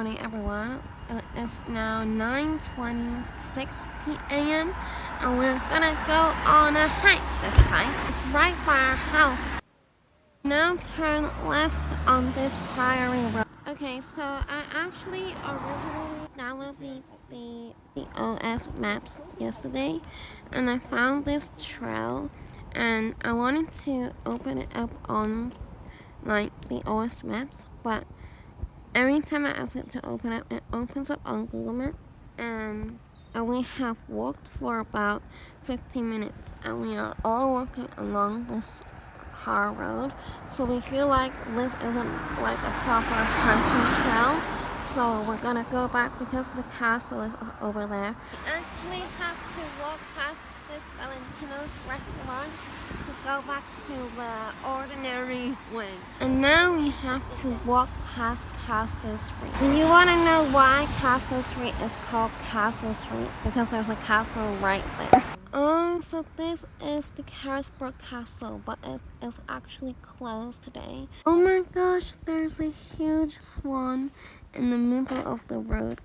morning, everyone. It's now 9:26 p.m. and we're gonna go on a hike. This hike is right by our house. Now turn left on this priory road. Okay, so I actually originally downloaded the OS maps yesterday, and I found this trail, and I wanted to open it up on like the OS maps, but every time I ask it to open up, it opens up on Google Maps, and we have walked for about 15 minutes, and we are all walking along this car road, so we feel like this isn't like a proper hiking trail, so we're gonna go back because the castle is over there. We actually have to walk past this Valentino's restaurant to go back to the ordinary way. And now we have to walk past Castle Street. Do you want to know why Castle Street is called Castle Street? Because there's a castle right there. So this is the Carisbrooke Castle, but it is actually closed today. Oh my gosh, there's a huge swan in the middle of the road.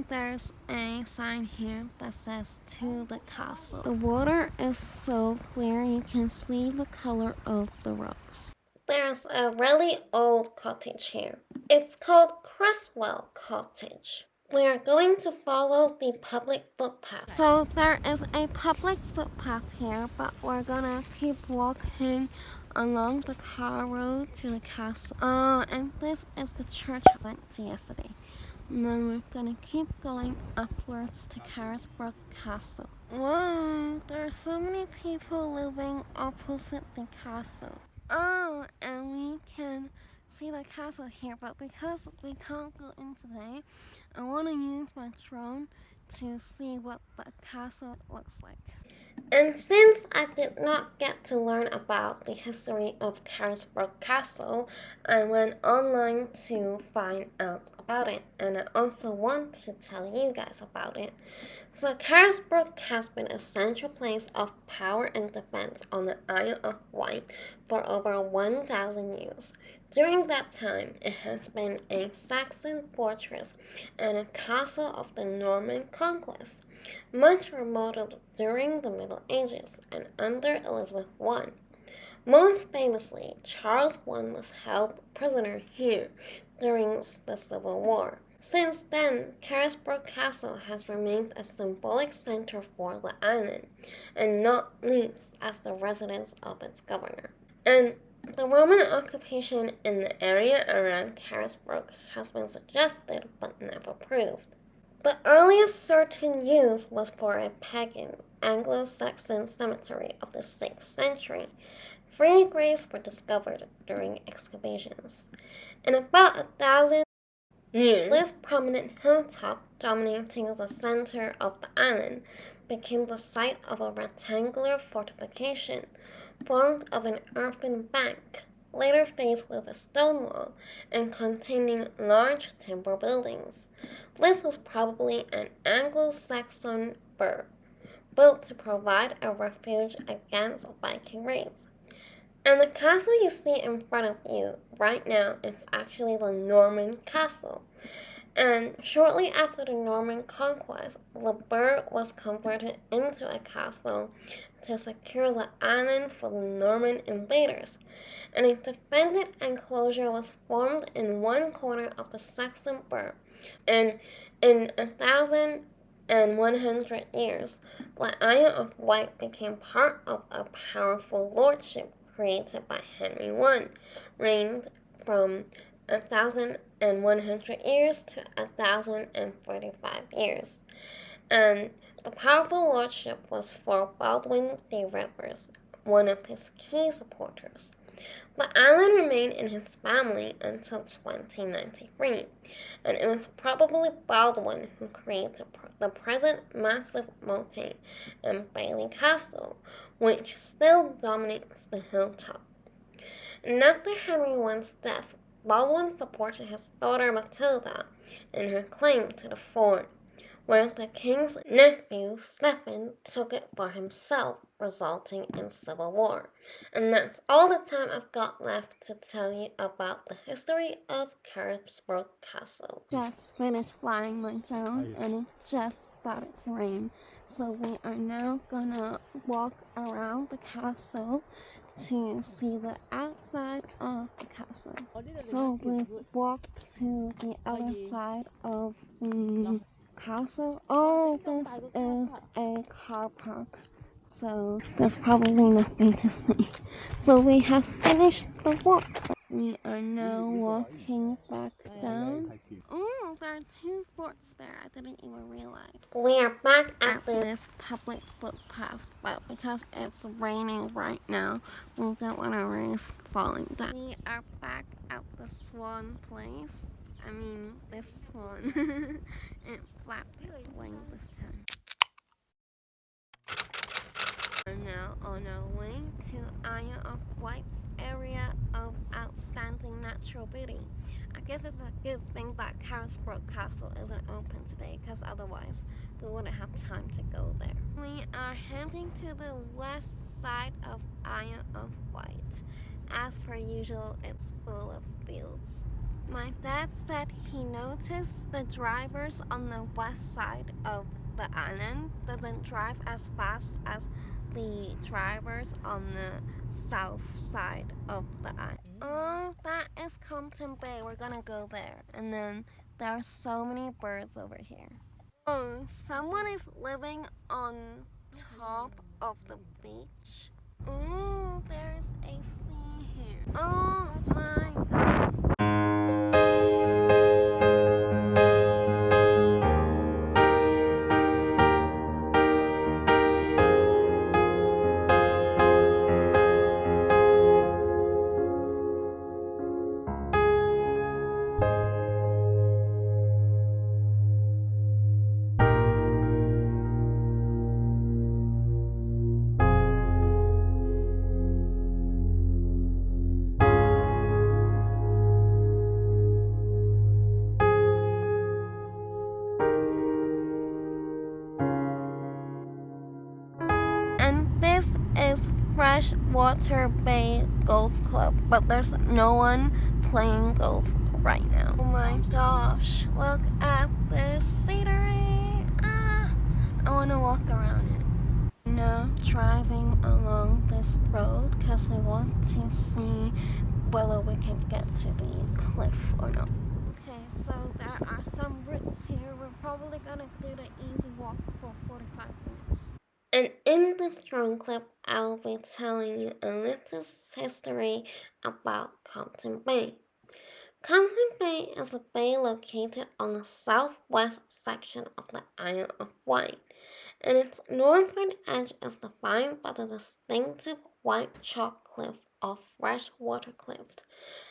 There's a sign here that says "To the Castle." The water is so clear you can see the color of the rocks. There's a really old cottage here. It's called Cresswell Cottage. We are going to follow the public footpath. So there is a public footpath here, but we're gonna keep walking along the car road to the castle. And this is the church I went to yesterday. And then we're gonna keep going upwards to Carisbrooke Castle. Whoa, there are so many people living opposite the castle. Oh, and we can see the castle here, but because we can't go in today, I want to use my drone to see what the castle looks like. And since I did not get to learn about the history of Carisbrooke Castle, I went online to find out about it, and I also want to tell you guys about it. So Carisbrooke has been a central place of power and defense on the Isle of Wight for over 1,000 years. During that time, it has been a Saxon fortress and a castle of the Norman conquest, much remodeled during the Middle Ages and under Elizabeth I. Most famously, Charles I was held prisoner here during the Civil War. Since then, Carisbrooke Castle has remained a symbolic center for the island, and not least as the residence of its governor. And the Roman occupation in the area around Carisbrooke has been suggested but never proved. The earliest certain use was for a pagan Anglo-Saxon cemetery of the 6th century. 3 graves were discovered during excavations. In about 1,000 years, this prominent hilltop dominating the center of the island became the site of a rectangular fortification formed of an earthen bank, later faced with a stone wall and containing large timber buildings. This was probably an Anglo-Saxon burh, built to provide a refuge against Viking raids. And the castle you see in front of you right now is actually the Norman Castle. And shortly after the Norman conquest, the burh was converted into a castle to secure the island for the Norman invaders. And a defended enclosure was formed in one corner of the Saxon burh. And in 1,100 years, the Isle of Wight became part of a powerful lordship created by Henry I, reigned from 1,100 years to 1,035 years. And the powerful lordship was for Baldwin the Rivers, one of his key supporters. The island remained in his family until 2093, and it was probably Baldwin who created the present massive motte and Bailey Castle, which still dominates the hilltop. And after Henry I's death, Baldwin supported his daughter Matilda in her claim to the fort, where the king's nephew Stephen took it for himself, resulting in civil war. And that's all the time I've got left to tell you about the history of Carisbrooke Castle. Just finished flying my drone and it just started to rain. So we are now gonna walk around the castle to see the outside of the castle. So we walk to the other side of the castle. Oh, this is a car park. So there's probably nothing to see. So we have finished the walk. We are now walking back down. Oh, there are two forts there. I didn't even realize. We are back at this public footpath, but because it's raining right now, we don't want to risk falling down. We are back at the swan place. I mean, this swan. It flapped its wings this time. We're now on our way to Isle of Wight's area of outstanding natural beauty. I guess it's a good thing that Carisbrooke Castle isn't open today, because otherwise we wouldn't have time to go there. We are heading to the west side of Isle of Wight. As per usual, it's full of fields. My dad said he noticed the drivers on the west side of the island doesn't drive as fast as the drivers on the south side of the island. Oh, that is Compton Bay. We're gonna go there. And then there are so many birds over here. Oh, someone is living on top of the beach. Oh, there's a sea here. Oh my god. And this is Freshwater Bay Golf Club, but there's no one playing golf right now. Oh my gosh, look at this scenery. I want to walk around it. Now driving along this road because we want to see whether we can get to the cliff or not. Okay, so there are some routes here. We're probably gonna do the easy walk for 45 minutes. And in this drone clip, I'll be telling you a little history about Compton Bay. Compton Bay is a bay located on the southwest section of the Isle of Wight, and its northern edge is defined by the distinctive white chalk cliff of Freshwater Cliff,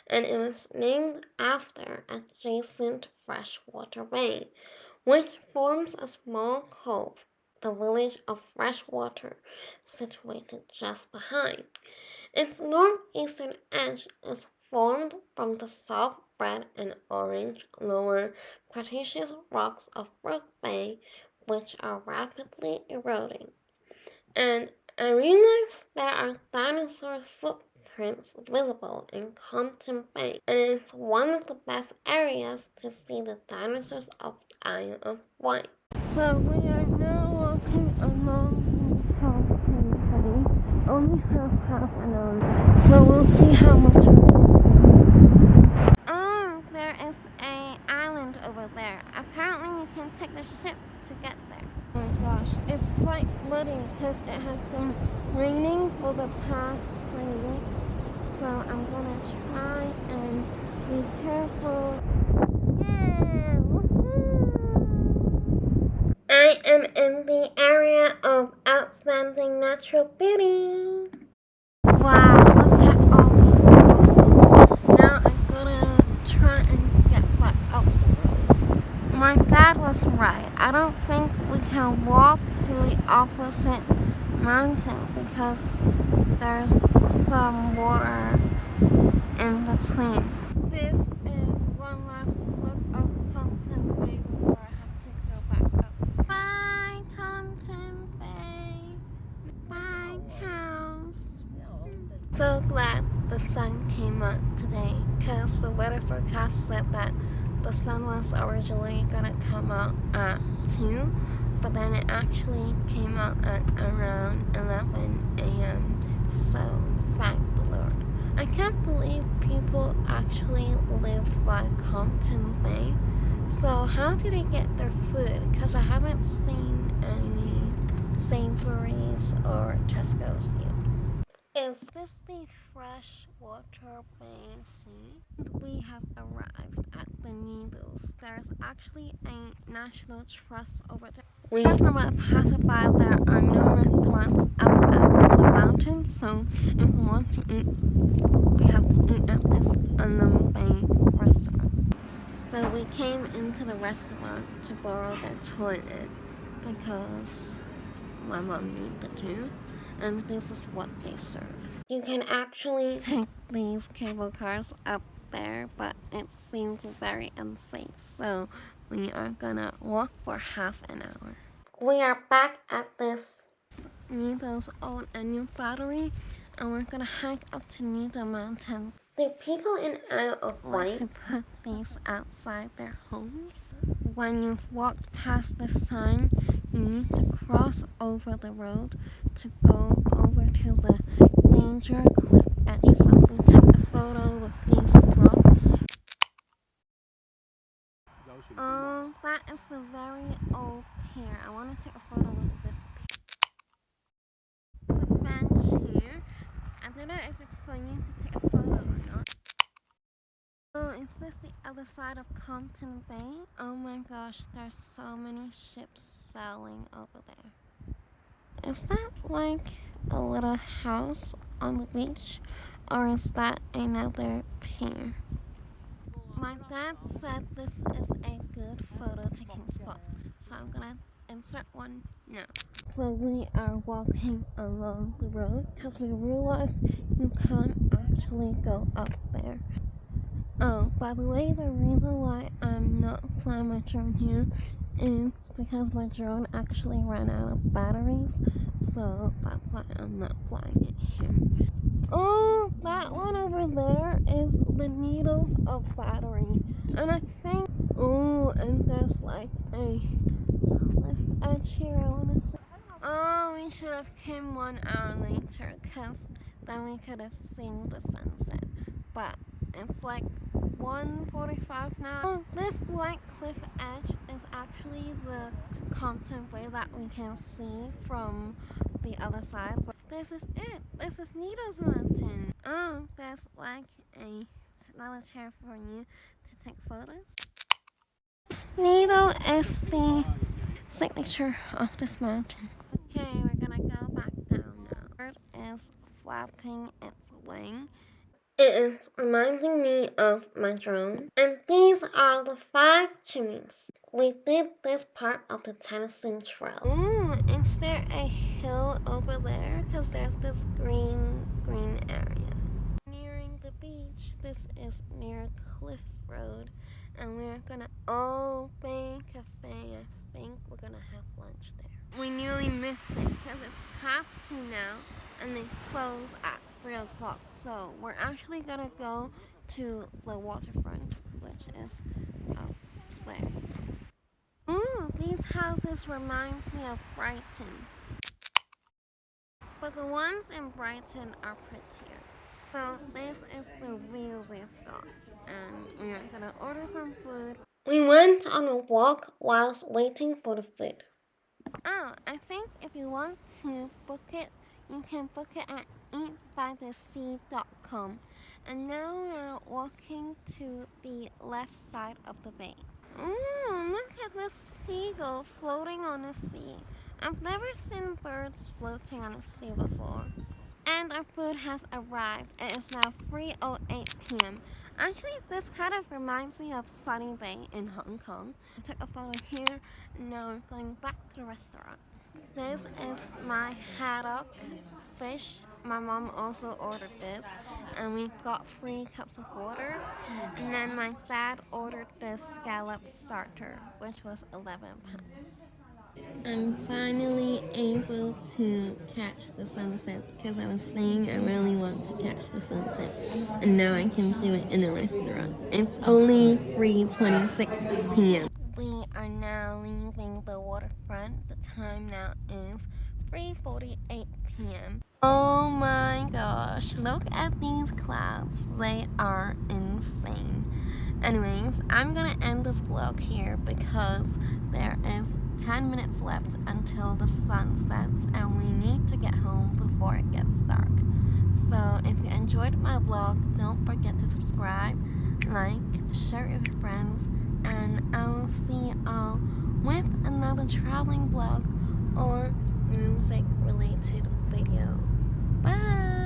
and it was named after adjacent Freshwater Bay, which forms a small cove, the village of Freshwater, situated just behind. Its northeastern edge is formed from the soft red and orange lower Cretaceous rocks of Brook Bay, which are rapidly eroding. And I realized there are dinosaur footprints visible in Compton Bay, and it's one of the best areas to see the dinosaurs of the Isle of Wight. So we are now walking along the Compton Bay. Only have half an hour, so we'll see how much we can do. Oh, there is an island over there. Apparently you can take the ship to get there. Oh my gosh, it's quite muddy because it has been raining for the past 3 weeks. So I'm gonna try and be careful. Yeah, woohoo! I am in the area of outstanding natural beauty. Wow, look at all these fossils. Now I'm gonna try and get back up the road. My dad was right. I don't think we can walk to the opposite mountain because there's some water in between. This is one last look of Compton Bay before I have to go back up. So glad the sun came out today because the weather forecast said that the sun was originally gonna come out at 2, but then it actually came out at around 11 a.m. So thank the Lord. I can't believe people actually live by Compton Bay. So how do they get their food? Because I haven't seen any Sainsbury's or Tesco's yet. Is this the freshwater bay sea? We have arrived at the Needles. There's actually a national trust over there. We heard from a passerby there are no restaurants up at the mountain, so if we want to eat, we have to eat at this Compton Bay restaurant. So we came into the restaurant to borrow the toilet because my mom needed to, and this is what they serve. You can actually take these cable cars up there, but it seems very unsafe, so we are gonna walk for half an hour. We are back at this Needle's old annual battery, and we're gonna hike up to Needle Mountain. Do people in Isle of Wight like to put these outside their homes? When you've walked past this sign, you need to cross over the road to go over to the danger cliff edge. So we took a photo with these rocks. That is the very old pier. I want to take a photo with this pier. There's a bench here. I don't know if it's for you to take a photo or not. Oh, is this the other side of Compton Bay? Oh my gosh, there's so many ships sailing over there. Is that like a little house on the beach, or is that another pier? My dad said this is a good photo taking spot, so I'm gonna insert one now. So we are walking along the road because we realized you can't actually go up there. Oh, by the way, the reason why I'm not flying my drone here is because my drone actually ran out of batteries, so that's why I'm not flying it here. Oh, that one over there is the Needles of battery, and I think, oh, and there's like a cliff edge here, I want to say. Oh, we should have came 1 hour later, because then we could have seen the sunset, but it's like 1:45 now. Oh, this white cliff edge is actually the Compton Bay that we can see from the other side. But this is it. This is Needles Mountain. Oh, there's like another chair for you to take photos. Needle is the signature of this mountain. Okay, we're gonna go back down now. Bird is flapping its wing. It is reminding me of my drone. And these are the 5 chimneys. We did this part of the Tennyson Trail. Ooh, is there a hill over there? Because there's this green area. Nearing the beach, this is near Cliff Road. And we're gonna Bay Cafe. I think we're gonna have lunch there. We nearly missed it because it's 1:30 now and they close at 3 o'clock. So we're actually gonna go to the waterfront, which is up there. Ooh, these houses reminds me of Brighton. But the ones in Brighton are prettier. So this is the view we've got. And we are gonna order some food. We went on a walk whilst waiting for the food. Oh, I think if you want to book it, you can book it at eatbythesea.com. And now we're walking to the left side of the bay. Ooh, look at this seagull floating on the sea. I've never seen birds floating on the sea before. And our food has arrived. It is now 3:08 p.m. Actually, this kind of reminds me of Sunny Bay in Hong Kong. I took a photo here, and now we're going back to the restaurant. This is my haddock fish. My mom also ordered this, and we got 3 cups of water. And then my dad ordered this scallop starter, which was £11. I'm finally able to catch the sunset because I was saying I really want to catch the sunset, and now I can do it in a restaurant. It's only 3:26 p.m. We are now leaving the waterfront. The time now is 3:48 p.m. Oh my gosh, look at these clouds. They are insane. Anyways, I'm gonna end this vlog here because there is 10 minutes left until the sun sets and we need to get home before it gets dark. So if you enjoyed my vlog, don't forget to subscribe, like, share it with your friends, and I will see you all with another traveling vlog or music related video. Bye!